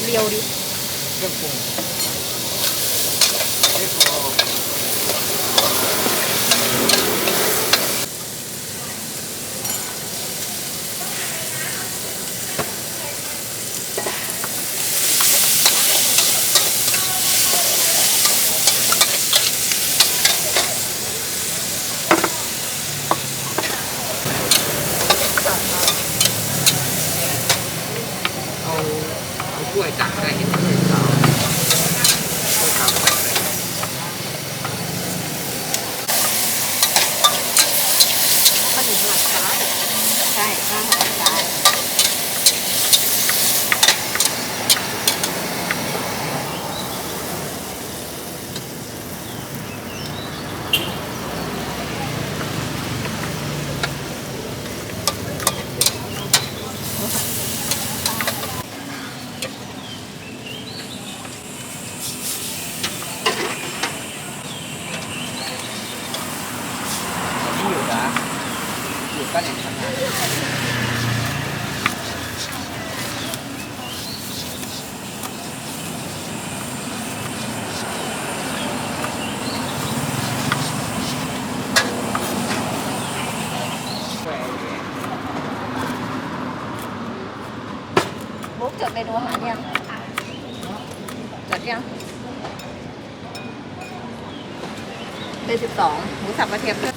เรียวๆดิเครื่องปรุงไม่พอเอากล้วยตักอะไรเห็นไหมขาวขาวตักอะไรข้าวหมูหลักซ้ายใช่ข้าวหลักซ้ายนี่อยู่นะอยู่ก็เนี่ยทำงานแหว บุ๊กจดเมนูอาหารยังจดยังเป็น12หมูสับกระเทียมเพื่อ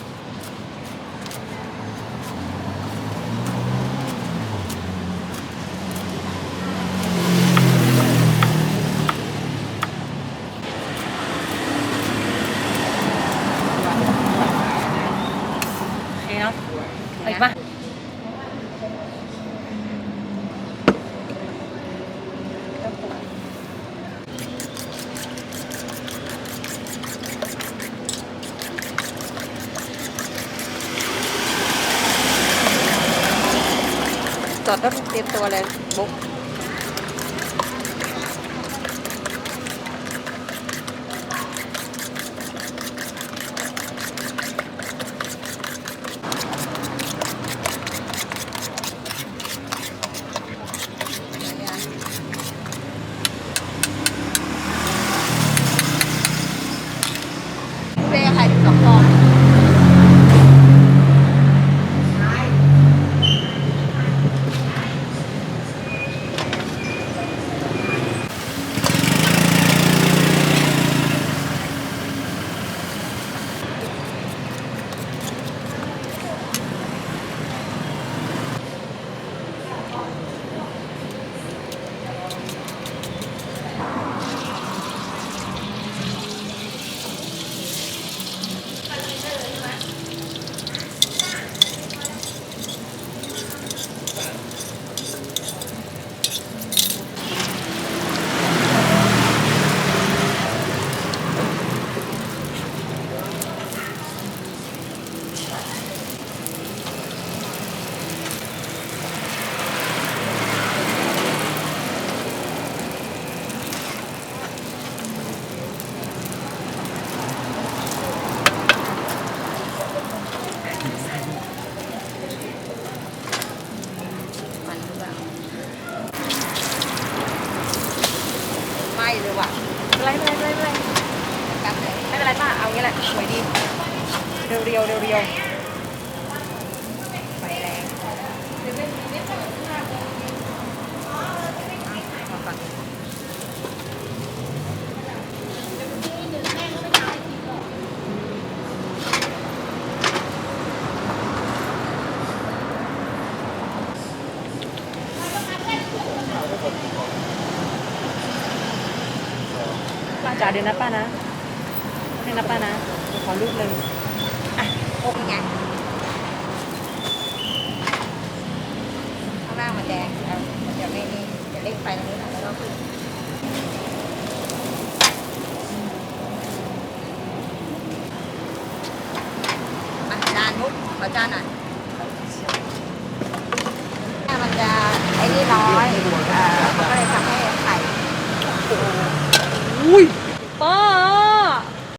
โอเคเนาะไปปะจอดก็เตรียมตัวเลยบุ๊กเป้ขาย12 ฟองมันหรือเปล่าไม่เลยว่ะไม่เป็นไรกันเลยไม่เป็นไรป้าเอางี้แหละสวยดีเรียวไฟแรงเอาก่อนป้าจ๋าเดี๋ยวนะป้านะเดี๋ยวนะป้านะเดี๋ยวขอรูปเลยอ่ะโอ้ยไงข้างล่างมันแดงเดี๋ยวไม่นี่เดี๋ยวเล่งไฟตรงนี้หน่อยแล้วก็ขึ้นมาจานมุกขอจานหน่อยมันจะไอ้นี่น้อยมันก็เลยทำให้ไข่ อุ้ย